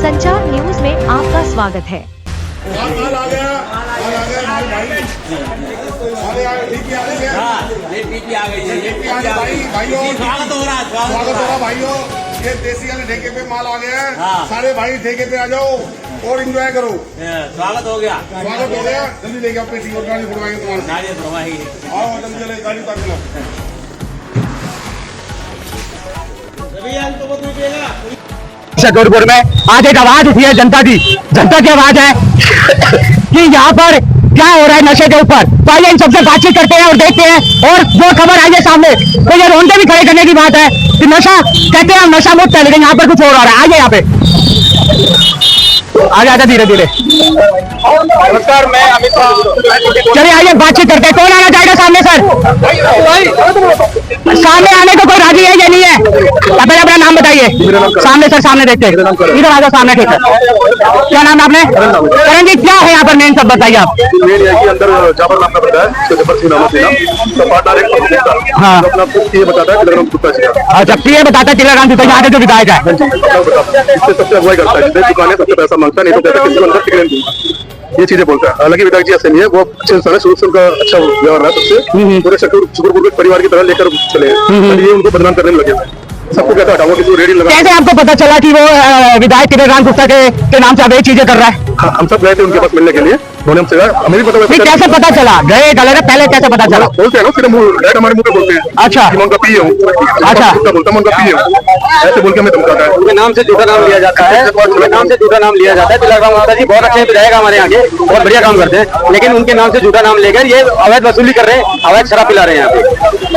संचार न्यूज में आपका स्वागत है। माल आ गया स्वागत हो रहा भाइयों। ये देसी वाले ठेके पे माल आ गया है। सारे भाई ठेके पे आ जाओ और एंजॉय करो। स्वागत हो गया जल्दी लेके आओ पेटी और गाड़ी छुड़वाएंगे तुम्हारे। आओ जल्दी चले गाड़ी उतार लो। जोधपुर में आज एक आवाज उठी है जनता की आवाज है कि यहाँ पर क्या हो रहा है नशे के ऊपर। तो आइए इन सबसे बातचीत करते हैं और देखते हैं। और जो खबर आई है सामने तो ये रोंडे भी खड़े करने की बात है कि नशा कहते हैं हम नशा मुक्त है, लेकिन यहाँ पर कुछ और हो रहा है। आइए यहाँ पे आगे आजा धीरे धीरे। नमस्कार, मैं अमित। चलिए आइए बातचीत करते हैं। कौन आना चाहेगा सामने? सर सामने आने को कोई राजी है या नहीं है? पहले अपना नाम बताइए। सामने सर, सामने देखते हैं। इधर आ जाओ सामने। ठीक है, क्या नाम है आपने? करण जी, क्या है यहाँ पर मेन सब बताइए आप। मेन है कि अंदर जाबर नाम का बंदा है, उसको जबर सिंह नाम है। पार्टनर एक हाँ, अपना ये बताता है टिलराम गुप्ता जी का। अच्छा, ये बताता है टिलराम गुप्ता यहाँ के जो विधायक है। इससे सबसे अगुवाई करता है, दुकान है सबसे पैसा मांगता नहीं तो कहता है किसी को अंदर टिकट नहीं दूंगा। ये चीजें बोलता है। हालांकि विधायक जी ऐसे नहीं है, वो अच्छे इंसान है, शुरू से उनका अच्छा व्यवहार रहा सबसे। पूरे शुक्रपुर के परिवार की तरह लेकर चले, ये उनको बदनाम करने में लगे हुए। सबको कहता हटाओ कि रेडी लगा। कैसे आपको पता चला कि वो विधायक टिलराम गुप्ता के नाम से अब ये चीजें कर रहा है? हम सब गए थे उनके पास मिलने के लिए, उन्होंने हमसे कहा हमें भी पता। कैसे पता चला? गए गलत पहले कैसे पता चला? बोलते हैं ना, सीधे मुंह हमारे मुंह पे बोलते हैं। अच्छा, मैं उनका पीए हूँ। अच्छा, बोलता मैं उनका पीए हूँ, ऐसे बोल के हमें धमकाता है। उनके नाम से झूठा नाम लिया जाता है। नाम से झूठा नाम लिया जाता है। टिलराम गुप्ता जी बहुत अच्छे विधायक हमारे यहाँ के, बहुत बढ़िया काम करते हैं, लेकिन उनके नाम से झूठा नाम लेकर ये अवैध वसूली कर रहे हैं, अवैध शराब पिला रहे हैं यहाँ पे।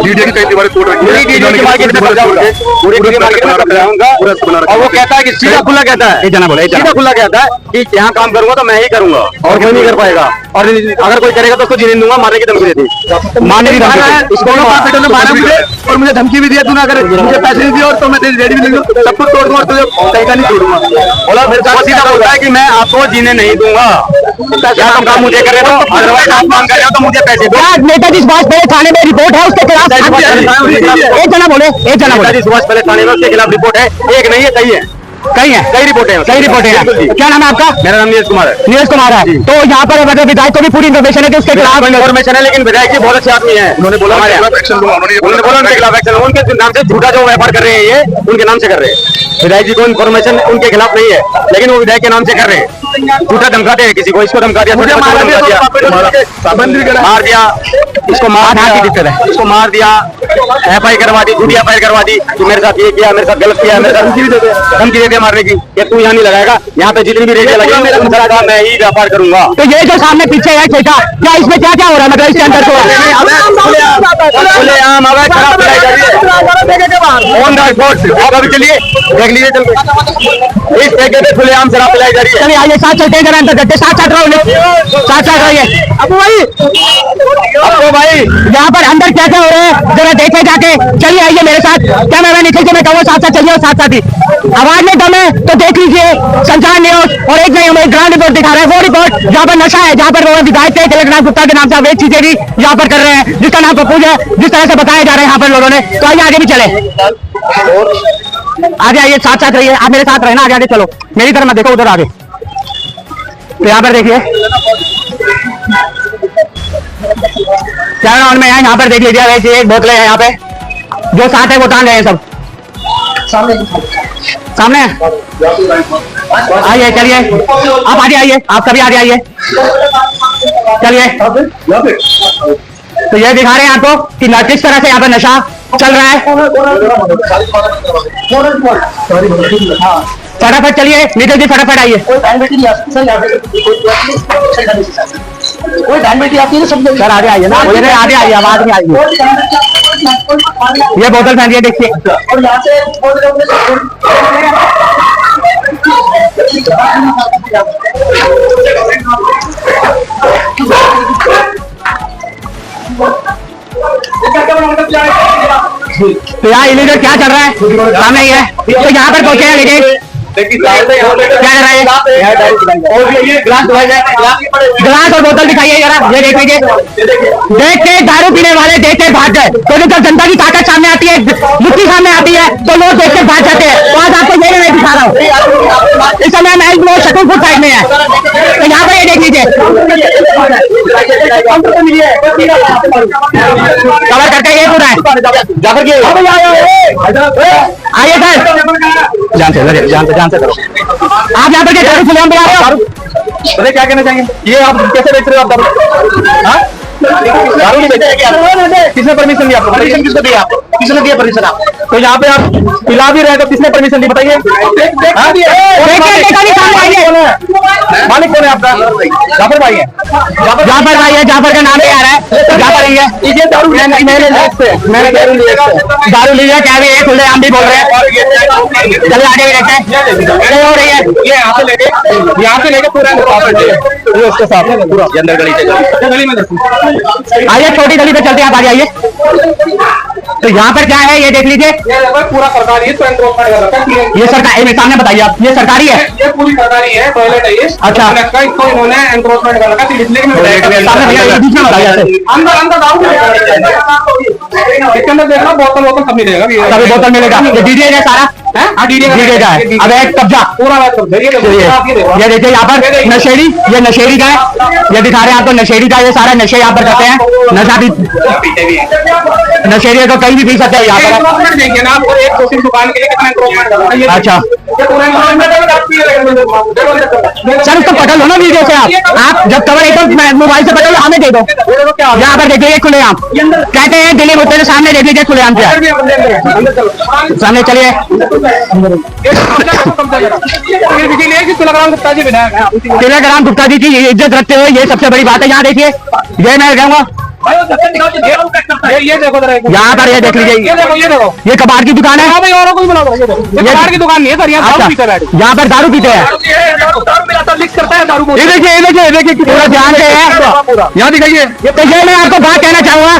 मीडिया की कई दीवारें तोड़ रखी है, पूरी मार्केट में कब्जा उनके, पूरी मार्केट में कब्जा है उनका। और वो कहता है कि सीधा खुला कहता है, सीधा खुला कहता है कि यहाँ काम करूंगा तो मैं ही करूंगा और कोई नहीं कर पाएगा, और अगर कोई करेगा तो उसको जीने दूंगा। मारने की धमकी देती, मारने की धमकी। इसको मारा मुझे और मुझे धमकी भी दिया, तूने अगर मुझे पैसे नहीं दिए और तो मैं रेडी भी नहीं हूँ, सब कुछ तोड़ दूंगा, तुझे कहीं का नहीं छोड़ूंगा। बोला मेरे साथ सीधा बोलता है कि मैं आपको जीने नहीं दूंगा, क्या काम मुझे करे तो, अदरवाइज आप काम कर रहे हो तो मुझे पैसे दो। नेताजी सुभाष पहले थाने में रिपोर्ट है उसके खिलाफ? एक जना बोले, एक जना बोले। नेताजी सुभाष पहले थाने में उसके खिलाफ रिपोर्ट है, एक नहीं है, कई है, कई है, कई रिपोर्टें हैं, कई रिपोर्टें हैं। क्या नाम है आपका? मेरा नाम नीरज कुमार है। नीरज कुमार है। तो यहाँ पर मतलब विधायक को भी पूरी इन्फॉर्मेशन है कि उसके खिलाफ इन्फॉर्मेशन है, लेकिन विधायक जी बहुत अच्छे आदमी है। उन्होंने बोला एक्शन लूंगा, उन्होंने बोला उनके खिलाफ एक्शन, उनके नाम से झूठा जो व्यापार कर रहे हैं ये उनके नाम से कर रहे हैं। विधायक जी को इन्फॉर्मेशन उनके खिलाफ नहीं है, लेकिन वो विधायक के नाम से कर रहे हैं। झूठा धमकाते हैं किसी को, इसको धमका दिया, मार दिया, इसको मार दिया, इसको मार दिया, FI करवा दी, झूठी FI करवा दी कि मेरे साथ ये किया, मेरे साथ गलत किया, मेरे साथ धमकी देते मारने की कि तू यहाँ नहीं लगाएगा, यहाँ पे जितनी भी रेडियो लगेगी मैं ही व्यापार करूंगा। तो ये जो सामने पीछे है ठेका, क्या इसमें क्या क्या हो रहा है? मतलब इसके अंदर खुलेआम अवैध शराब पिलाई जा रही है ऑन द स्पॉट। आप अभी चलिए देख लीजिए चल के, इस ठेके पे खुलेआम शराब पिलाई जा रही है। चलिए आइए साथ चलते हैं, जरा अंदर करते, साथ रहो, साथ रहिए। अबू भाई यहाँ पर अंदर क्या क्या हो रहा है जरा देखे जाके। चलिए आइए मेरे साथ, क्या मैं निखिल से मैं कहूँ साथ साथ चलिए, साथ साथ ही आवाज में दम है तो देख लीजिए। संचार न्यूज और एक नहीं हमें ग्राउंड रिपोर्ट दिखा रहे हैं, वो रिपोर्ट जहाँ पर नशा है, जहाँ पर वो विधायक के टिलराम गुप्ता के नाम से अवैध चीजें भी यहाँ पर कर रहे हैं, जिसका नाम पप्पूज है, जिस तरह से बताया जा रहे हैं यहाँ पर लोगों ने। तो आइए आगे भी चले, आगे आइए, साथ साथ रहिए, आप मेरे साथ रहना, आगे आगे चलो, मेरी तरफ मत देखो, उधर आगे। तो यहाँ पर देखिए क्या राउंड में है, यहाँ पर देख लीजिए, वैसे एक बोतलें हैं यहाँ पे, जो साथ है वो टांग रहे हैं सब सामने। आइए चलिए, आप आगे आइए, आप सभी आगे आइए, चलिए। तो ये दिखा रहे हैं आपको कि किस तरह से यहाँ पर नशा चल रहा है। फटाफट चलिए, नीचे जी फटाफट आइए। सर आगे आइए ना, आगे आइए, आवाज नहीं आएगी। ये बोतल फेंकिए, देखिए। तो यहाँ इलीगल क्या चल रहा है सामने ही है। तो यहाँ पर पहुंचे हैं, लेकिन क्या कर रहा है? गिलास और बोतल दिखाइए जरा, ये देख लीजिए। देख के दारू पीने वाले देख के भाग गए, तो जब जनता की ताकत सामने आती है, मुट्ठी सामने आती है, तो लोग देख के भाग जाते हैं। तो आज आपको यही मैं दिखा रहा हूँ। इस समय मैं शकुलपुर साइड में है, तो यहाँ पर ये देख लीजिए, कवर करके ये पूरा है। जाकर के आइए सर, जान से करो। आप यहाँ पर क्या दारू खुलेआम पिला रहे हो? अरे क्या कहना चाहेंगे, ये आप कैसे बेच रहे हो आप दारू? हाँ? दारू नहीं बेच रहे? किसने परमिशन दिया आपको? परमिशन किसने दिया आपको? किसने दिया परमिशन आप? तो यहाँ पे आप पिला भी रहे तो किसने परमिशन दी बताइए? मालिक कौन है आपका? जाफर भाई है। जाफर भाई है, जाफर का नाम भी आ रहा है, जाफर ही है। दारू लीजिए, क्या भी है, खुले आम भी बोल रहे हैं। चलिए आगे भी देखते हैं हो रही है। ये यहाँ से लेके पूरा उसके साथ पूरा अंदर गली में। आइए छोटी गली पे चलते हैं, आप आगे आइए। तो यहाँ पर क्या है ये देख लीजिए, पूरा सरकारी है, तो ये सरकारी में सामने बताइए आप, ये सरकारी है, ये पूरी सरकारी है, टॉयलेट है ये। अच्छा, इसको इन्होंने एनक्रोचमेंट कर रखा है, इसलिए बीच में बताइए। अंदर दारू इसके अंदर देखना, बोतल सब मिलेगा, सभी बोतल मिलेगा। ये डीजे है सारा, डीजे का है। अब एक कब्जा पूरा, ये देखिए यहाँ पर नशेड़ी, ये नशेड़ी का है, ये दिखा रहे हैं आपको नशेड़ी का। ये सारा नशे यहाँ पर करते हैं, नशा भी नशेड़ी को कहीं भी पी सकते हैं यहाँ पर। देंगे ना आपको एक छोटी दुकान के लिए कितना। अच्छा सर, उसको पकड़ लो ना वीडियो से। आप जब कवर एकदम मोबाइल से पकड़ लो, हमें दे दो। यहाँ पर देखिए खुलेआम कहते हैं, दिल्ली मुद्दे के सामने देख लीजिए खुलेआम क्या सामने। चलिए तिलकराम गुप्ता जी की इज्जत रखते हुए ये सबसे बड़ी बात है। यहाँ देखिए, ये मैं कहूँगा, ये देखो यहाँ पर ये देख लीजिए, ये कबाड़ की दुकान है। कबाड़ की दुकान नहीं है सर, यहाँ पर दारू पीते हैं। ये देखिए पूरा ध्यान से है, यहाँ दिखाइए। तो ये मैं आपको बात कहना चाहूंगा,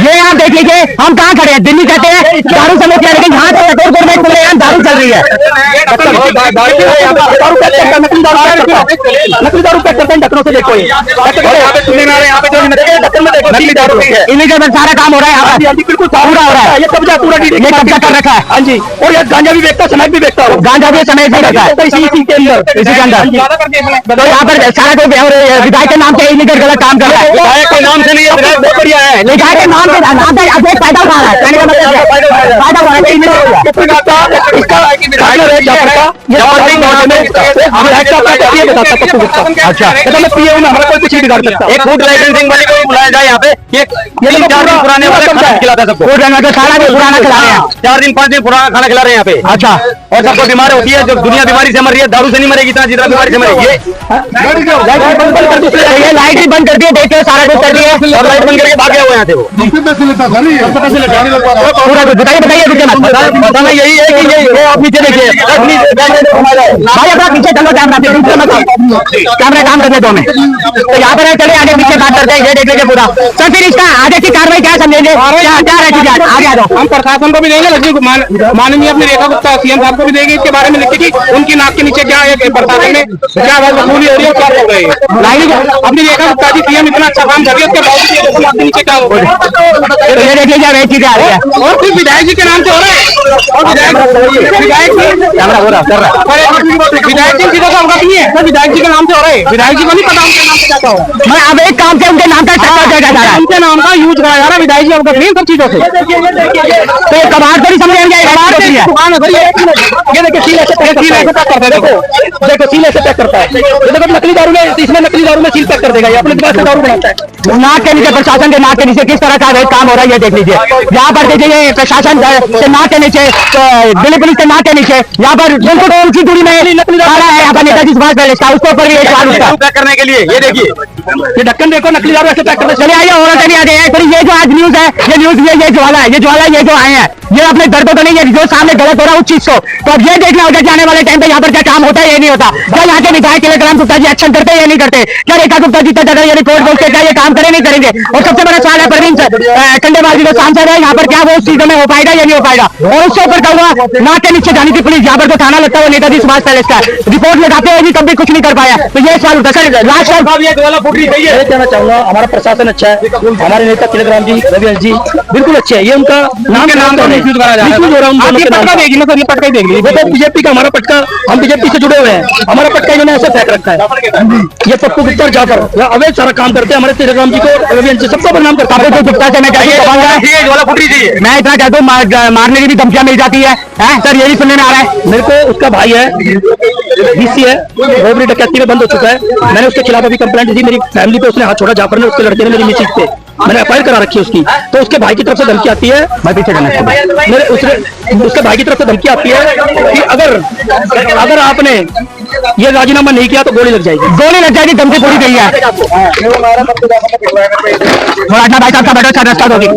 ये आप देख लीजिए, हम कहाँ खड़े हैं, दिल्ली कहते हैं दारू समझते हैं, लेकिन यहाँ पे दारू चल रही है। नकली दारू पैक करते हैं ढक्कनों से, देखो नकली दारू है, इलीगल सारा काम हो रहा है यहाँ पर, बिल्कुल पूरा हो रहा है। ये कब्जा पूरा कर रखा है। हाँ जी, और ये गांजा भी बेचता, स्मैक भी बेचता है, गांजा भी स्मैक भी रखा है इसी के अंदर, इसी के अंदर। तो यहाँ पर सारा कोई विधायक के नाम से इलीगल गलत काम कर रहा है। विधायक के नाम से नहीं है, बहुत बढ़िया है, विधायक के नाम से फायदा उठा रहा है, फायदा उठा अच्छा, मैं पीए हूँ, हमारा कोई कुछ नहीं बिगाड़ सकता। एक फूड लाइसेंसिंग वाले को बुलाया जाए यहाँ पे, ये 3-4 दिन पुराने वाला खाना खिलाता है सबको। फूड लाइसेंसिंग खाना भी पुराना खिला रहे हैं, 4 दिन 5 दिन पुराना खाना खिला रहे हैं यहाँ पे। अच्छा, और सबको बीमार होती है, जो दुनिया बीमारी से मर रही है, दारू से नहीं मरेगी इतना जितना बीमारी से मरेगी। ये लाइट भी बंद कर दी है, देखिए सारा कुछ कर दिया, और लाइट बंद करके भाग गए हुए यहाँ थे वो। पूरा बताइए, बताना यही है कि ये आप नीचे देखिए भाई, अपना पीछे चलो, कैमरा काम करने दो हमें। तो यहाँ पर चले आगे पीछे बात करते हैं, ये देख लीजिए पूरा। तो फिर इसका आगे की कार्रवाई क्या समझेंगे, क्या रहती है आगे आ जाओ। हम प्रशासन को भी देंगे, माननीय अपने रेखा गुप्ता सीएम साहब को भी देंगे, इसके बारे में लिखी कि उनकी नाक के नीचे क्या है, प्रशासन में क्या वसूली हो रही है, क्या चल रही है। अपनी रेखा गुप्ता जी सीएम इतना अच्छा काम कर रही है, उसके बावजूद नाक के नीचे क्या हो रहा है, ये देख लीजिए वही चीजें आ रही है। और फिर विधायक जी के नाम से हो रहा है, और विधायक जी सीधा सा अवगत नहीं है, विधायक जी के नाम से हो रहा है, विधायक जी को नहीं पता उनके नाम से क्या हो। मैं अब एक काम से उनके नाम का उनके नाम का यूज कराया जा रहा है, विधायक जी अवगत नहीं सब चीजों से। तो कबाड़ तो नहीं समझेंगे, ये देखिए सील ऐसे पैक करता है, देखो सील ऐसे पैक करता है, ये देखो नकली दारू में, इसमें नकली दारू में सील पैक कर देगा, ये अपने दिमाग से दारू बनाता है। नाक के नीचे, प्रशासन के नाक के नीचे किस तरह का काम हो रहा है ये देख लीजिए। यहाँ पर देखिए प्रशासन के नाक के नीचे, दिल्ली पुलिस के नाक के नीचे, यहाँ पर बिल्कुल उनकी दूरी में यहाँ पर नेताजी सुभाष पैलेस का, उसके ऊपर भी पैक करने के लिए ये देखिए, ये ढक्कन देखो, नकली दारू ऐसे पैक करते। चलिए आइए और चलिए आगे। ये जो आज न्यूज है, ये न्यूज ये ज्वाला है, ये जो आए हैं, ये अपने दर्दों को नहीं है, जो सामने गलत हो रहा है उस चीज को। तो अब ये देखना होगा कि आने वाले टाइम पे यहाँ पर क्या काम होता है, ये नहीं होता। क्या यहाँ के विधायक तिलकराम गुप्ता जी एक्शन करते हैं या नहीं करते? क्या रेखा गुप्ता जी तक ये रिपोर्ट बोलते क्या ये काम करे नहीं करेंगे? और सबसे बड़ा सवाल है, परवीन खंडेलवाल जी जो सांसद है यहाँ पर, क्या वो उस चीजों में हो पाएगा या नहीं हो पाएगा? और उसके ऊपर कहूंगा, नाक के नीचे जानी थी पुलिस, यहाँ पर जो थाना लगता है वो नेताजी सुभाष पैलेस का रिपोर्ट लगाते हुए भी कभी कुछ नहीं कर पाया। तो ये सवाल उठा सर लास्ट टाइम ये वाला फुट रही है। मैं कहना चाहूंगा हमारा प्रशासन अच्छा है, हमारे नेता तिलकराम जी, रविश जी बिल्कुल अच्छे हैं। ये उनका नाम के नाम मिसयूज करा जा रहा है। पटका देख लीजिए, वो तो बीजेपी का हमारा पटका, हम बीजेपी से जुड़े हुए हैं, हमारा पटका इन्होंने ऐसे फेंक रखा है। ये पप्पू गुप्ता जाकर अवैध सारा काम करते हैं, हमारे तिलकराम जी को, रविश जी सबको बदनाम करते हैं। गुप्ता से मैं इतना कहता हूँ मारने की भी धमकियां मिल जाती है सर, ये भी सुनने में आ रहा है। मेरे को उसका भाई है, डीसी है, रोबरी डकैती में बंद हो चुका है। मैंने उसके खिलाफ अभी कंप्लेंट दी, मेरी फैमिली पे उसने हाथ छोड़ा, जाफर ने, उसके लड़के ने मेरी मिसेज पे मैंने एफआईआर करा रखी है उसकी। तो उसके भाई की तरफ से धमकी आती है, मैं पीछे मेरे उसके भाई की तरफ से धमकी आती है कि अगर आपने ये राजीनामा नहीं किया तो गोली लग जाएगी, धमकी पूरी गई है। भाई साहब का बैठो, रास्ता दोगी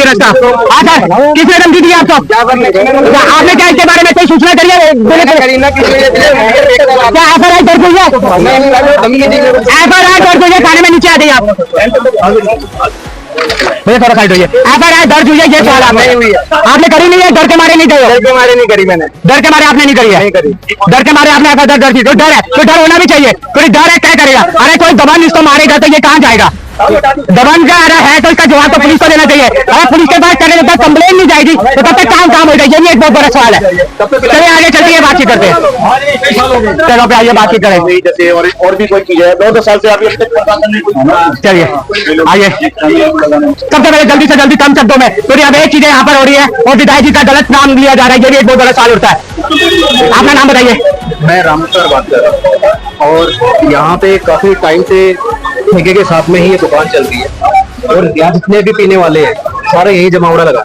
रास्ता। हाँ सर, किसने धमकी दी आपको? आपने क्या इसके बारे में कोई सूचना करी है? क्या एफआईआर दर्ज हुई है? एफआईआर दर्ज हुई है, थाने में नीचे आ जाइए आप। मुझे थोड़ा साइड होइए। एफआईआर दर्ज हुई है, ये सवाल आपने करी नहीं है? डर के मारे नहीं करी? डर के मारे नहीं करी मैंने। डर के मारे आपने नहीं करी है? डर के मारे आपने एफआईआर दर्ज की? तो डर है, तो डर होना भी चाहिए। कोई डर है, क्या करेगा? अरे कोई दबंग इसको मारेगा तो ये कहाँ जाएगा? दबंग का अरे है तो इसका जवाब तो पुलिस को देना चाहिए। अगर पुलिस के पास करने तक कंप्लेन नहीं जाएगी तो तब तक काम होगा। ये भी एक बहुत बड़ा सवाल है। चलिए आगे चलती है, बातचीत करते हैं। चलो पे आइए, बातचीत करें। जैसे और भी कोई चीज है, 2 साल से अभी चलिए आइए, सबसे पहले जल्दी से जल्दी कम शब्दों में पूरी अवैध चीजें यहाँ पर हो रही है और विधायक जी का गलत नाम लिया जा रहा है। ये भी एक बहुत बड़ा सवाल उठता है। आपका नाम बताइए। मैं रामेश्वर बात कर रहा हूँ और यहाँ पे काफी टाइम से ठेके के साथ में ही ये दुकान चल रही है और यहाँ जितने भी पीने वाले हैं सारे यही जमावड़ा लगा।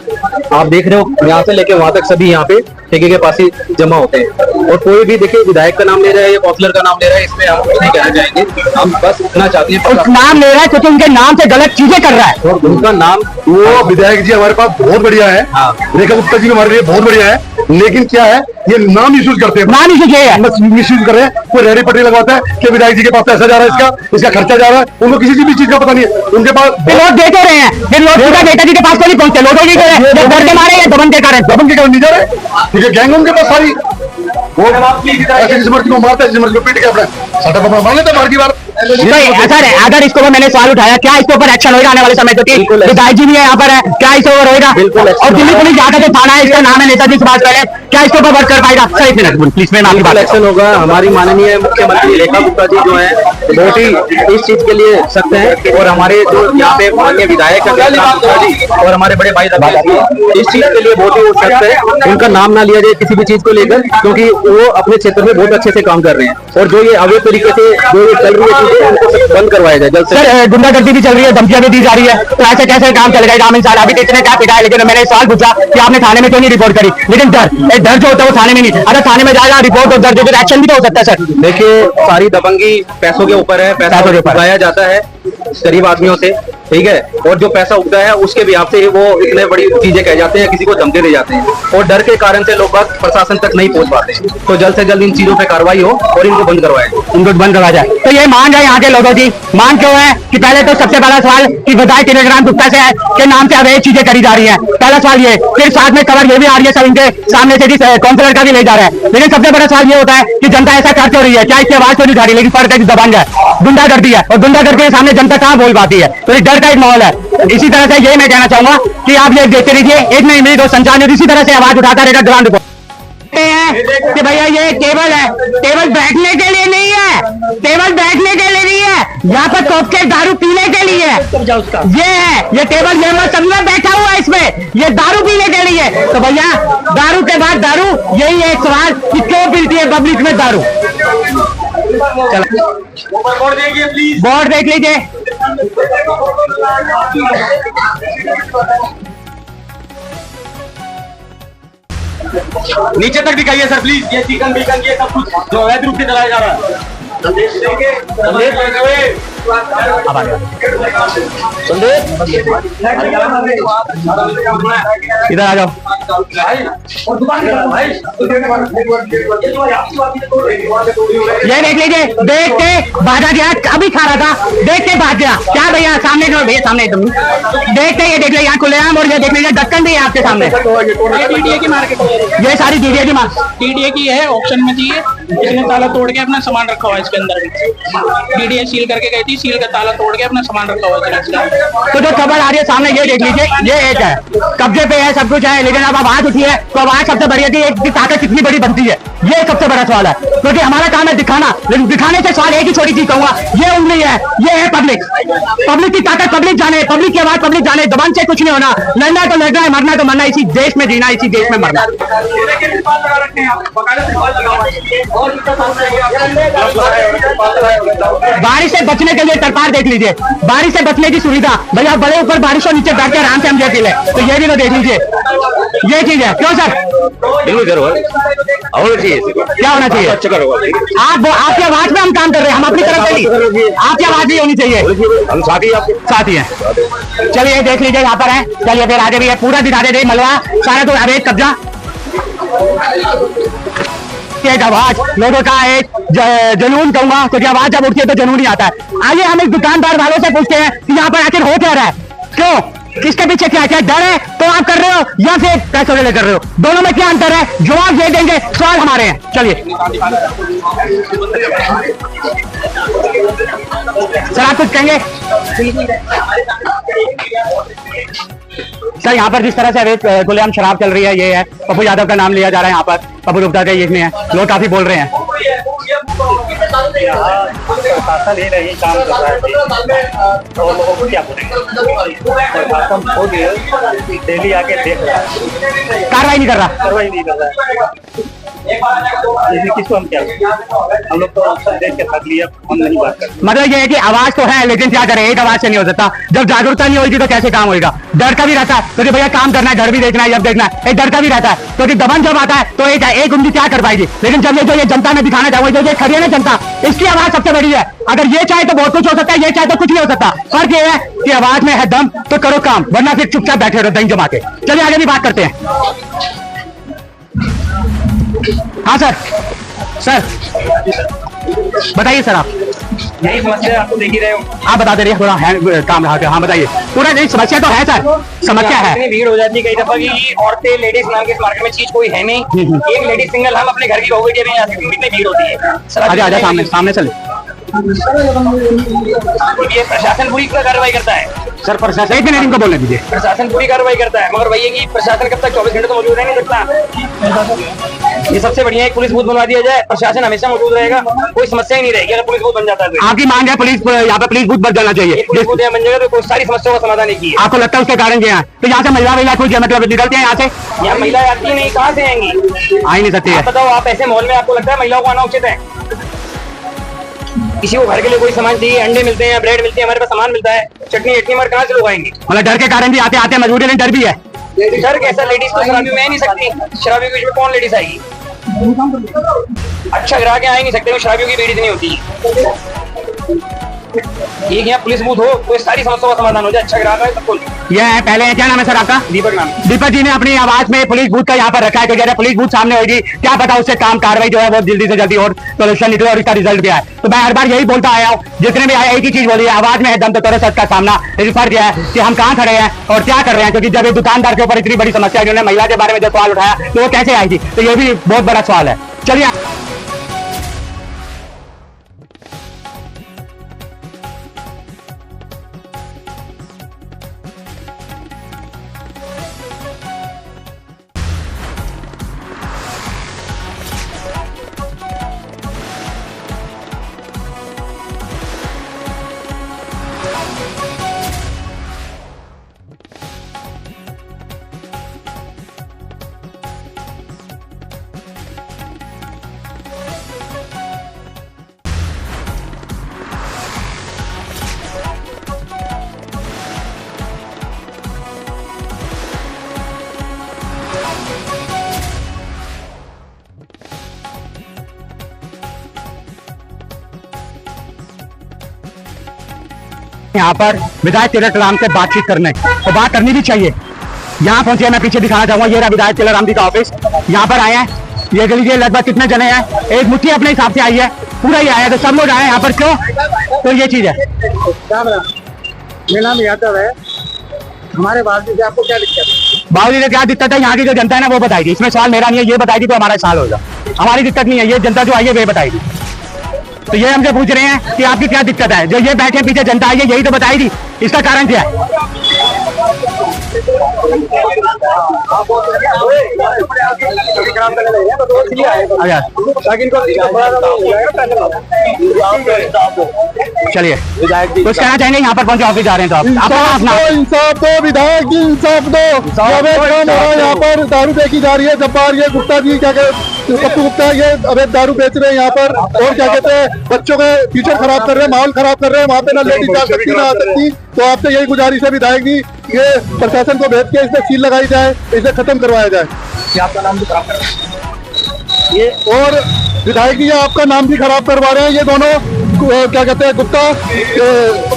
आप देख रहे हो यहाँ से लेके वहां तक सभी यहाँ पे ठेके के पास ही जमा होते हैं और कोई भी देखिए विधायक का नाम ले रहा है या काउंसलर का नाम ले रहा है, इसमें हम कुछ नहीं कहना चाहेंगे। हम बस इतना चाहते हैं, उस नाम ले रहा है क्योंकि उनके नाम से गलत चीजें कर रहा है और उनका नाम वो विधायक जी हमारे पास बहुत बढ़िया है, रेखा गुप्ता जी हमारे लिए बहुत बढ़िया है, लेकिन क्या है ये नाम मिसयूज करते हैं। नाम मिसयूज कर रहे हैं। कोई रेहड़ी पट्टी लगवाता है कि विधायक जी के पास पैसा जा रहा है, इसका खर्चा जा रहा है, उनको किसी भी चीज का पता नहीं है। उनके पास लोग देते रहे हैं, फिर लोग सीधा नेताजी के पास नहीं पहुंचते, लोगों की डर के मारे या दबंग के कारण नहीं जा रहे, ठीक है। गैंग उनके पास सारी वो ऐसे जिस मर्जी को मारता है, जिस मर्जी को पीट के अपना साटा पकड़ा मार लेता मार की बार। ऐसा है, अगर इसको मैंने सवाल उठाया, क्या इसके ऊपर एक्शन होगा आने वाले समय? क्योंकि विधायक जी भी यहाँ पर है, क्या इसके ऊपर होगा? और दिल्ली पुलिस ज्यादा जो थाना है, इसका नाम है नेताजी सुभाष पैलेस, क्या इसके ऊपर वर्क कर पाएगा? सर एक मिनट प्लीज, मैं आपकी बात। एक्शन होगा। हमारी माननीय मुख्यमंत्री रेखा गुप्ता जी जो है बहुत ही इस चीज के लिए सख्त है और हमारे जो यहाँ पे माननीय विधायक जी और हमारे बड़े भाई इस चीज के लिए बहुत ही सख्त है। उनका नाम ना लिया जाए किसी भी चीज को लेकर, क्योंकि वो अपने क्षेत्र में बहुत अच्छे से काम कर रहे हैं और जो ये अवैध तरीके से जो ये चल रही है उनको बंद करवाया जाए जल्द से। सर गुंडागर्दी भी चल रही है, धमकियां भी दी जा रही है, तो ऐसे कैसे काम चलेगा? इनाम इंसान अभी कितने क्या पिटाया, लेकिन मैंने सवाल पूछा कि आपने थाने में क्यों नहीं रिपोर्ट करी? लेकिन डर जो होता है वो थाने में नहीं। अगर थाने में जाएगा रिपोर्ट और दर्ज होकर एक्शन भी तो हो सकता है। सर देखिए सारी दबंगी पैसों के ऊपर है, पैसा उगाया जाता है गरीब आदमियों से, ठीक है, और जो पैसा उगता है उसके बिहाफ से वो इतने बड़ी चीजें कह जाते हैं, किसी को धमकी दे जाते हैं और डर के कारण से लोग बात प्रशासन तक नहीं पहुंच पाते। तो जल्द से जल्द इन चीजों पे कार्रवाई हो और इनको बंद करवाया जाए, इनको बंद करवाया जाए। तो ये मान जाए यहाँ के लोगों की मान क्यों है कि पहले तो सबसे बड़ा सवाल कि विधायक तिलकराम गुप्ता से है के नाम से अवैध चीजें करी जा रही है, पहला सवाल ये। फिर साथ में खबर ये भी आ रही है सब इनके सामने से काउंसलर का भी ले जा रहा है। लेकिन सबसे बड़ा सवाल ये होता है कि जनता ऐसा कर क्यों रही है? क्या इसकी आवाज तो नहीं उठा रही? लेकिन फर्क है कि दबंग है, गुंडागर्दी है और गुंडागर्दी के सामने जनता कहाँ बोल पाती है? तो डर का एक माहौल है। इसी तरह से यही मैं कहना चाहूंगा कि आप ये देखते रहिए, एक नहीं मेरी दो संचार न्यूज़ इसी तरह से आवाज उठाता रहेगा ग्राउंड को। कि भैया ये टेबल है, टेबल बैठने के लिए नहीं है, टेबल बैठने के लिए नहीं है, यहाँ पर कॉकटेल दारू पीने के लिए ये है। ये टेबल मेंबर सब बैठा हुआ है, इसमें ये दारू पीने के लिए। तो भैया दारू के बाद दारू, यही एक सवाल कि क्यों पीती है पब्लिक में दारू? बोर्ड देख लीजिए। नीचे तक दिखाइए सर प्लीज, ये चिकन ये सब कुछ जो अवैध रूप से चलाया जा रहा है। अब आ गया इधर आ जाओ। ये देख लीजिए, देख के भागा गया, अभी खा रहा था, देख के भाग गया। क्या भैया सामने जो भैया सामने एकदम देख के ये देख लीजिए यहाँ खुलेआम, और ये देख लीजिए ढक्कन भी है आपके सामने। टीडीए की मार्केट है, ये सारी टीडीए की माँ टीडीए की है, ऑप्शन में थी ये। इसने ताला तोड़ के अपना सामान रखा हुआ है इसके अंदर। टीडीए सील करके गई थी, सील का ताला तोड़ के अपना सामान रखा हुआ है इसके अंदर। तो जो खबर आ रही है सामने, ये देख लीजिए, ये एक है कब्जे पे है, सब कुछ है, लेकिन अब आवाज उठी है तो आवाज सबसे बड़ी थी, एक की ताकत कितनी बड़ी बनती है, ये सबसे बड़ा सवाल है। क्योंकि हमारा काम है दिखाना, लेकिन दिखाने से सवाल एक ही छोटी चीज कहूंगा, ये उंगली है, ये है पब्लिक। पब्लिक की ताकत पब्लिक जाने, पब्लिक की आवाज पब्लिक जाने। जबान से कुछ नहीं होना, लड़ना तो लड़ना है, मरना तो मरना, इसी देश में जीना, इसी देश में मरना। बारिश से बचने के लिए तरपार देख लीजिए, बारिश से बचने की सुविधा भैया, बड़े ऊपर बारिश और नीचे बैठ के आराम से हम ये ले, तो ये भी तो देख लीजिए, ये चीज है। क्यों सर होना चाहिए, क्या होना चाहिए? आप आपकी आवाज में हम काम कर रहे हैं, हम अपनी तरफ से नहीं, आपकी आवाज भी होनी चाहिए, हम साथ ही हैं। चलिए देख लीजिए यहाँ पर है, चलिए फिर आगे भी है, पूरा दिखा दे मलबा सारा, तो अवैध कब्जा, तेज आवाज, लोगों का एक जुनून कहूंगा, क्योंकि आवाज जब उठती है तो जुनून ही आता है। आइए हम एक दुकानदार वालों से पूछते हैं कि यहाँ पर आखिर हो क्या रहा है, क्यों, किसके पीछे क्या क्या डर है तो आप कर रहे हो, या फिर पैसों ले कर रहे हो, दोनों में क्या अंतर है, जवाब दे देंगे, सवाल हमारे हैं। चलिए सर आप कुछ कहेंगे? सर यहाँ पर जिस तरह से अवैध खुलेआम शराब चल रही है, ये है पप्पू यादव का नाम लिया जा रहा है, यहाँ पर पप्पू गुप्ता का ये है, लोग काफी बोल रहे हैं। प्रशासन ही नहीं काम कर रहा है तो लोगों को क्या बोलेंगे? प्रशासन खुद डेली आके देख रहा है, कार्रवाई नहीं कर रहा, कार्रवाई नहीं कर रहा है। किसको हम क्या, हम लोग तो देश के साथ लिए हम नहीं बात करते। मतलब ये है कि आवाज तो है, लेकिन क्या करें, एक आवाज से नहीं हो सकता। जब जागरूकता नहीं होगी तो कैसे काम होगा? डर का भी रहता है, क्योंकि भैया काम करना है, घर भी देखना है, जब देखना है, एक डर का भी रहता है, क्योंकि दबन जब आता है तो एक उंगली क्या कर पाएगी। लेकिन जब ये जो ये जनता में दिखाना चाहूँ, जो ये खड़ी है ना जनता, इसकी आवाज सबसे बड़ी है। अगर ये चाहे तो बहुत कुछ हो सकता है, ये चाहे तो कुछ नहीं हो सकता। फर्क ये है कि आवाज में है दम तो करो काम, वरना फिर चुपचाप बैठे रहो दही जमा के। चलिए आगे भी बात करते हैं। हाँ सर, सर बताइए सर, आप यही समस्या आपको देख ही रहे हो, आप बता दे रही है, थोड़ा काम रहा। हाँ बताइए, पूरा नहीं, समस्या तो है सर, समस्या है। इतनी भीड़ हो जाती है कई दफा की औरतें लेडीज नाम के इस मार्केट में चीज कोई है नहीं, एक लेडीज सिंगल हम अपने घर की बहू बेटी भी आ सकती, इतनी भीड़ होती है। आजा आजा सामने सामने चले। ये प्रशासन पूरी कार्रवाई करता है सर, प्रशासन एक मिनट इनको बोलने दीजिए। प्रशासन पूरी कार्रवाई करता है, मगर वही है कि प्रशासन कब तक 24 घंटे तो मौजूद रह नहीं सकता। ये सबसे बढ़िया है, पुलिस बूथ बनवा दिया जाए, प्रशासन हमेशा मौजूद रहेगा, कोई समस्या ही नहीं रहेगी। अगर पुलिस बूथ बन जाता है, आपकी मांग है पुलिस, यहाँ पे पुलिस बूथ बन जाना चाहिए, पुलिस बूथ बन जाएगा तो कोई सारी समस्याओं का समाधान नहीं आपको लगता है उसके कारण क्या है? तो यहाँ से महिला कोई मतलब निकलते हैं यहाँ से, यहाँ महिलाएं आती नहीं, कहाँ से आएंगी, आ ही नहीं सकती है। बताओ आप ऐसे माहौल में आपको लगता है महिलाओं को आना उचित है? किसी को घर के लिए कोई सामान चाहिए, अंडे मिलते हैं, ब्रेड मिलती है, हमारे पास सामान मिलता है, चटनी चटनी मर कहाँ से लोग आएंगे? मतलब डर के कारण भी आते आते मजबूरी में डर भी है। डर कैसा, लेडीज तो शराबी में आ नहीं सकती, शराबी के बीच में कौन लेडीज आएगी? अच्छा ग्राहक आ ही नहीं सकते, शराबियों की भीड़ इतनी होती है। एक यहाँ पुलिस बूथ हो तो सारी समस्याओं का समाधान हो जाए, अच्छा ग्राहक है सबको। ये है पहले, क्या नाम है सर आपका? दीपक नाम। दीपक जी ने अपनी आवाज में पुलिस बूथ का यहाँ पर रखा है, क्योंकि पुलिस बूथ सामने होगी, क्या पता उससे काम कार्रवाई जो है वो जल्दी से जल्दी और सोल्यूशन निकले और इसका रिजल्ट भी आए। तो मैं हर बार यही बोलता आया हूँ, जितने भी आया एक ही चीज बोली है, आवाज में है दम तो करो सच का सामना। लेकिन फर्क यह है कि हम कहाँ खड़े हैं और क्या कर रहे हैं, क्योंकि जब एक दुकानदार के ऊपर इतनी बड़ी समस्या है, जिन्होंने महिला के बारे में जो सवाल उठाया तो वो कैसे आई थी, तो ये भी बहुत बड़ा सवाल है। चलिए यहाँ पर विधायक टेलर राम से बातचीत करने, तो बात करनी भी चाहिए। यहाँ पहुंचे, मैं पीछे दिखाना चाहूंगा, ये रहा विधायक टेलर राम जी का ऑफिस। यहाँ पर आए हैं, ये कह लीजिए लगभग कितने जने हैं, एक मुट्ठी अपने हिसाब से आई है, पूरा ही आया है, तो सब लोग आए यहाँ पर क्यों, तो ये चीज है। मेरा नाम यादव है। हमारे बावजूद आपको क्या दिक्कत है? बावजूद से क्या दिक्कत है, यहाँ की जो जनता है ना वो बताएगी, इसमें सवाल मेरा नहीं है, ये बताएगी तो हमारा सवाल होगा। हमारी दिक्कत नहीं है, ये जनता जो आई है वे बताएगी। तो ये हमसे पूछ रहे हैं कि आपकी क्या दिक्कत है, जो ये बैठे पीछे जनता आई है यही तो बताएगी, इसका कारण क्या है। चलिए कुछ कहना चाहेंगे, यहाँ पर पहुंचे ऑफिस जा रहे हैं तो आप इंसाफ दो विधायक जी, इंसाफ दो। अवैध काम हो रहा है यहाँ पर, दारू बेची जा रही है। जब्बार ये गुप्ता जी क्या कहते, पप्पू गुप्ता ये अवैध दारू बेच रहे हैं यहाँ पर, और क्या कहते हैं बच्चों के फ्यूचर खराब कर रहे हैं, माहौल खराब कर रहे हैं। वहाँ पे ना लेडीज जा सकती ना आ सकती। तो आपसे यही गुजारिश है विधायक जी, ये प्रशासन को भेज के इसमें सील लगाई जाए, इसे खत्म करवाया जाए। आपका नाम भी खराब कर ये और विधायक जी आपका नाम भी खराब करवा रहे हैं, ये दोनों क्या कहते हैं गुप्ता,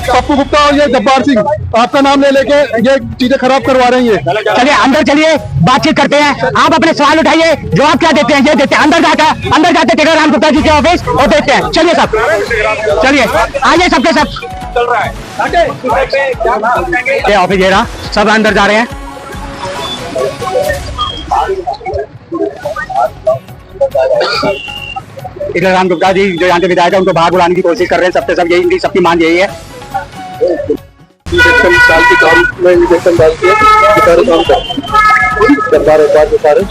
पप्पू गुप्ता और ये जब्बार सिंह आपका नाम ले लेके ये चीजें खराब करवा रही है। चलिए अंदर चलिए, बातचीत करते हैं, आप अपने सवाल उठाइए, जवाब क्या देते हैं ये देते हैं। अंदर जाते टेलर राम गुप्ता जी के ऑफिस और देखते हैं। चलिए सब, चलिए आइए सबके सब चल रहा है। ये ऑफिस ये रहा, सब अंदर जा रहे हैं। टेलर राम गुप्ता जी जो यहाँ के विधायक है उनको बाहर बुलाने की कोशिश कर रहे हैं, सबसे सब यही, इनकी सबकी मांग यही है। इंजेक्शन डाल के काम में, इंजेक्शन डाल के सारे काम कर सरकार सारे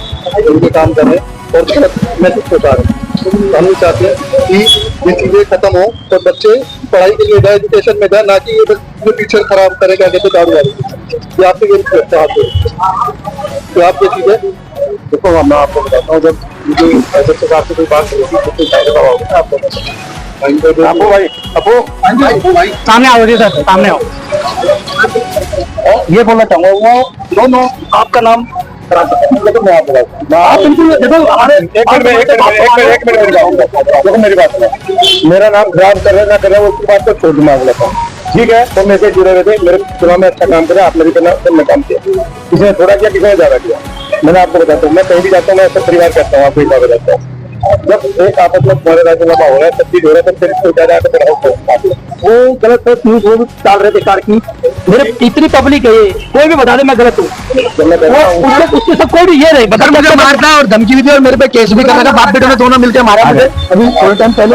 उनके काम कर रहे हैं और गलत मैसेज पहुंचा रहे हैं। हम नहीं चाहते कि ये चीजें खत्म हो, तो बच्चे पढ़ाई के लिए जाए, एजुकेशन में जाए, ना कि ये फ्यूचर खराब करेगा कहते दारू वाली। ये आपसे ये तो आप ये चीजें देखो, मैं आपको बताता हूँ, जब मुझे सरकार से कोई बात होगी आपको भाई सामने आओ जी सर, सामने आओ। ये बोलना चाहूंगा, वो दोनों आपका नाम खराब देखो, मैं आपको आप बिल्कुल देखो हमारे एक मिनट देखो मेरी बात सुनो, मेरा नाम खराब कर रहे ना कर रहे उसकी बात को छोड़ दूंगा अगले का, ठीक है। तो मेरे से जुड़े हुए थे, मेरे चुनाव में अच्छा काम करे, आपने भी करना, मैं काम किया, किसी ने थोड़ा किया, किसी ने ज्यादा किया। मैंने आपको बताता हूँ, मैं कहीं भी जाता हूँ, मैं सब परिवार करता हूँ, आपको एक बात बताता हूँ, जब एक आपस में तुम्हारे राजीनामा हो रहा है, सब चीज हो रहा है, तब फिर इसको क्या वो गलत न्यूज वो डाल रहे थे कार की, मेरे इतनी पब्लिक है, कोई भी बता दे मैं गलत हूँ, उसके सब कोई भी ये नहीं बता, मुझे मारता और धमकी भी दी और मेरे पे केस भी करना था। बाप बेटे ने दोनों मिलकर मारा मुझे अभी थोड़े टाइम पहले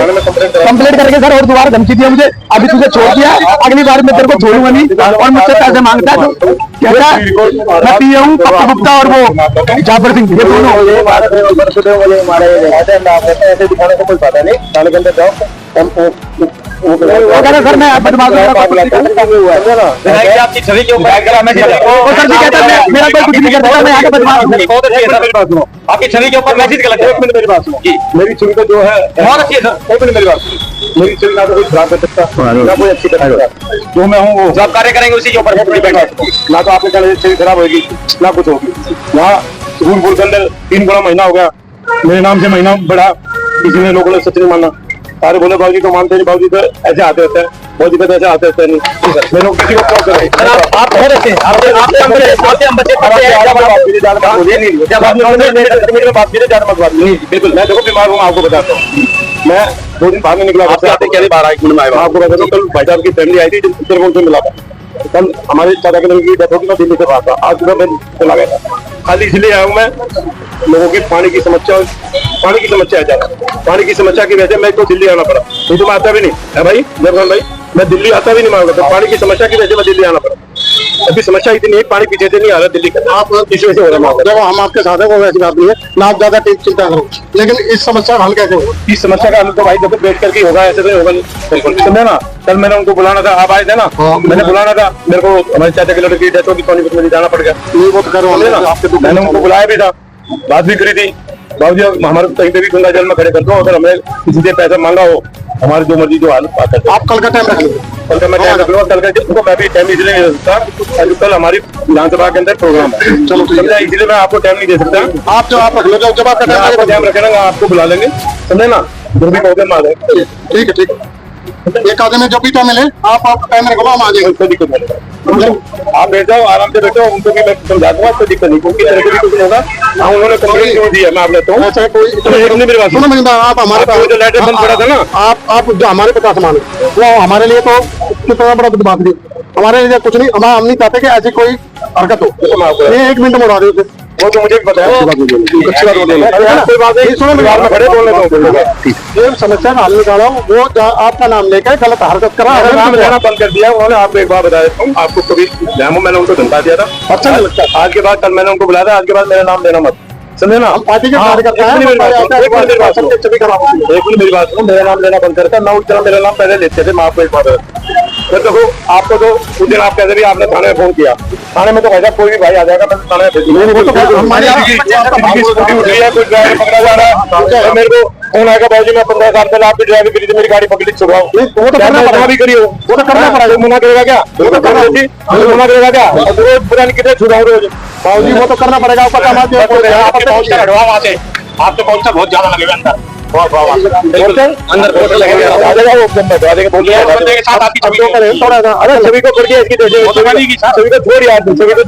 कंप्लेंट करके सर, और दोबारा धमकी दिया मुझे, अभी तुझे छोड़ दिया, अगली बार मैं तेरे को छोड़ूंगा नहीं, और मुझसे पैसे मांगता है। तो क्या मैं पी हूँ पप्पू गुप्ता और वो जाफर सिंह, ये दोनों ऐसे दिखाने को कोई पता नहीं, थाने के अंदर जाओ सर, मैं आपकी छवि के ऊपर मेरा कोई कुछ नहीं करता, मैं आगे बदमाश आपकी छवि के ऊपर मैसेज गलत है। एक मिनट मेरी बात सुनो, मेरी छवि को जो है बहुत अच्छी है सर, एक मिनट मेरी बात सुनो, मेरी छवि ना तो कोई खराब कर सकता ना कोई अच्छी कर सकता, जो मैं हूँ वो जो आप कार्य करेंगे उसी के ऊपर डिपेंड है। ना तो आपके कहने छवि खराब होगी ना कुछ होगी। यहाँ सुकूनपुर के अंदर 3 गुना महीना हो गया, मेरे नाम से महीना बढ़ा, किसी ने लोगों ने सच नहीं माना, सारे बोले बाबूजी को मानते नहीं, बाबूजी तो ऐसे आते होते हैं, बहुत दिक्कत ऐसे आते होते नहीं, मैं लोग किसी को क्यों करें। आप बहुत अच्छे, बिल्कुल मैं देखो बीमार हूँ, आपको बताता हूँ, मैं 2 दिन बाहर नहीं निकला, कैसे बाहर एक मिनट में आएगा आपको बताता हूँ। कल भाई साहब की फैमिली आई थी, उनसे मिला था, कल हमारे चाचा के लड़की की डेथ होगी, मैं दिल्ली से बाहर था, आज सुबह मैं चला गया था, खाली इसलिए आया हूँ मैं, लोगों की पानी की समस्या है ज्यादा, पानी की समस्या की वजह से मैं तो दिल्ली आना पड़ा, नहीं तो मैं आता भी नहीं है भाई जबरन भाई, मैं दिल्ली आता भी नहीं मांगा, तो पानी की समस्या की वजह से मैं दिल्ली आना पड़ा। अभी समस्या इतनी है, पानी पीछे से नहीं आ रहा दिल्ली का, आप इस वजह से हो रहा है। देखो हम आपके साथ हैं, वो ऐसी बात नहीं है ना, आप ज्यादा चिंता करो, लेकिन इस समस्या का हल कैसे होगा? इस समस्या का हल तो भाई जब बैठ करके होगा, ऐसे तो होगा नहीं, बिल्कुल समझे ना। कल मैंने उनको बुलाना था, आप आए थे ना, मैंने बुलाना था, मेरे को हमारे चाचा के लड़के की डेथ होगी, सोनीपत में जाना पड़ गया, वो करो मैंने उनको बुलाया भी था, बात भी करी थी, बाबूजी हमारे कहीं पे भी गंगा जल में खड़े कर दो, अगर हमें किसी से पैसा मांगा हो, हमारी जो मर्जी जो हालत पाता है। आप कल का टाइम रख लीजिए, कल का मैं टाइम रख लूँगा, कल का मैं भी टाइम इसलिए नहीं दे सकता, कल हमारी विधानसभा के अंदर प्रोग्राम है, चलो समझा, इसलिए मैं आपको टाइम नहीं दे सकता। आप जब रख लो, जब आपका टाइम रखें आपको बुला लेंगे, समझे ना, जो भी प्रॉब्लम आ रहे। ठीक है एक आधे में जब भी टाइम मिले आप टाइम रखो, हम आ जाएंगे, कोई दिक्कत नहीं। आप बैठ जाओ, आराम से बैठो, उनको भी मैं समझा दूंगा, कोई दिक्कत नहीं, क्योंकि तरह भी कुछ नहीं होगा। हाँ, उन्होंने कंप्लेंट क्यों दी है मैं आप लेता हूँ। अच्छा, कोई एक नहीं, मेरी बात सुनो मजिंदा, आप हमारे पास जो लेटर बंद पड़ा था ना, आप जो हमारे पास सामान है वो हमारे लिए तो कितना बड़ा बात नहीं, हमारे लिए कुछ नहीं, हम नहीं चाहते कि ऐसी कोई हरकत हो। ये 1 मिनट में उड़ा दे, वो तो मुझे पता है, अच्छी बात बोल रहे हैं, कोई बात नहीं, सुनो बिहार में खड़े बोलने दो, ये समस्या का हल निकालो। वो आपका नाम लेकर गलत हरकत करा, नाम लेना बंद कर दिया उन्होंने। आपको एक बार बता देता हूँ, आपको कभी मैंने उनको धमका दिया था, अच्छा नहीं लगता। आज के बाद कल मैंने उनको बुलाया था, आज के बाद मेरा नाम लेना मत, समझे ना। हम पार्टी के कार्यकर्ता हैं, मेरी बात सुनो, मेरा नाम लेना बंद करता, मैं उस तरह मेरा नाम पहले लेते थे। मैं आपको एक बात तो देखो, आपको तो उस दिन आप कहते भी आपने थाने में फोन किया, थाने में तो भाई कोई भी भाई आ जाएगा, मैं थाने में भेज दूंगा। कोई ड्राइवर पकड़ा जा रहा है, मेरे को फोन आएगा, भाई मैं 15 साल पहले आपकी ड्राइवर करी थी, मेरी गाड़ी पकड़ी छुड़वाओ, वो तो करना भी करिए, वो तो करना पड़ेगा। मना करेगा क्या? वो तो करना मना करेगा क्या? रोज बुरा नहीं कितने छुड़ाओ रोज, जी वो तो करना पड़ेगा। आपका आप तो पहुंचता बहुत ज्यादा लगेगा अंदर, अंदर अरे सभी को पड़ गया इसकी, सभी को छोड़ यार, सभी को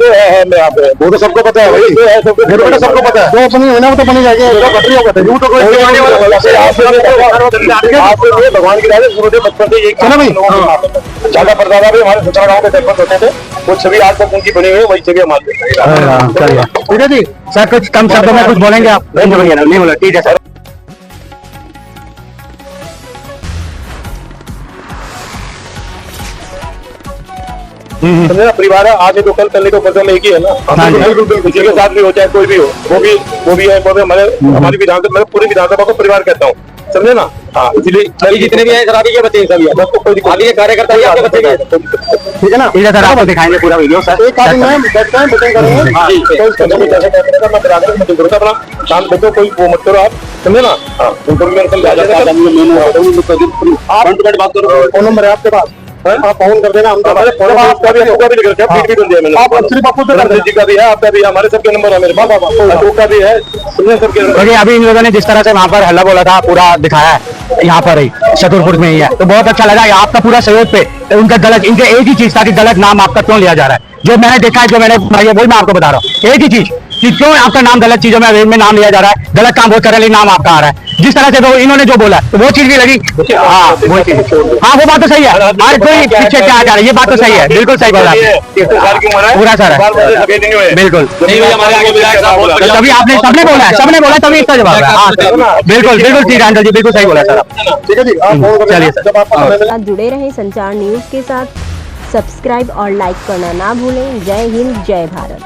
वो तो सबको पता है भाई, सबको पता है, वो अपनी होना तो बनी जाएगी, भगवान की राय बचपन से ज्यादा परदादा भी हमारे सचरा गाँव में सरपंच होते थे, वो छवि आज तक उनकी बनी हुई है, वही छवि हमारी। ठीक है जी सर, कुछ कम शब्दों में कुछ बोलेंगे आप? नहीं बोला, ठीक है सर। समझे ना, परिवार है, आज नहीं तो कल, कल नहीं तो परसों में एक ही है ना। किसी के साथ भी हो चाहे कोई भी हो, वो भी है, वो भी हमारी विधानसभा, मैं पूरी विधानसभा को परिवार कहता हूँ, समझे ना। हाँ, इसलिए जितने भी हैं शराबी के बच्चे सभी है, बस कोई आगे कार्यकर्ता ही आपके बच्चे के, ठीक है ना। ठीक है सर, आपको दिखाएंगे पूरा वीडियो सर, एक आदमी में बैठते हैं, मीटिंग करेंगे अपना शाम देखो, कोई वो मत करो आप, समझे ना। हाँ, उनको भी मैंने समझा दिया, बात करो, फोन नंबर है आपके पास, आप फोन कर देना, हम आपका भी लिख रखा है, भी दिया मैंने, आप सिर्फ आपको जी का भी है, आपका भी है, हमारे सबके नंबर है, मेरे पास का भी है, सबके। अभी इन लोगों ने जिस तरह से वहाँ पर हल्ला बोला था, पूरा दिखाया है, यहाँ पर ही छतरपुर में ही है, तो बहुत अच्छा लगा। आपका पूरा सहयोग पे उनका गलत, इनके एक ही चीज था कि गलत नाम आपका क्यों लिया जा रहा है, जो मैंने देखा है, जो मैंने वही मैं आपको बता रहा हूँ, एक ही चीज कि क्यों आपका नाम गलत चीजों में नाम लिया जा रहा है, गलत काम वो कर रहे, नाम आपका आ रहा है। जिस तरह से वो इन्होंने जो बोला तो वो चीज भी लगी, हाँ वो चीज, हाँ वो बात तो सही है, आज कोई पीछे क्या जा रहा है, ये बात तो सही है, बिल्कुल सही बोला पूरा सर, बिल्कुल तभी आपने सबने बोला तभी इसका जवाब है। हाँ बिल्कुल बिल्कुल ठीक है अंकल जी, बिल्कुल सही बोला सर आप, ठीक है जी। चलिए सर, जुड़े रहे संचार न्यूज के साथ, सब्सक्राइब और लाइक करना ना भूलें। जय हिंद, जय भारत।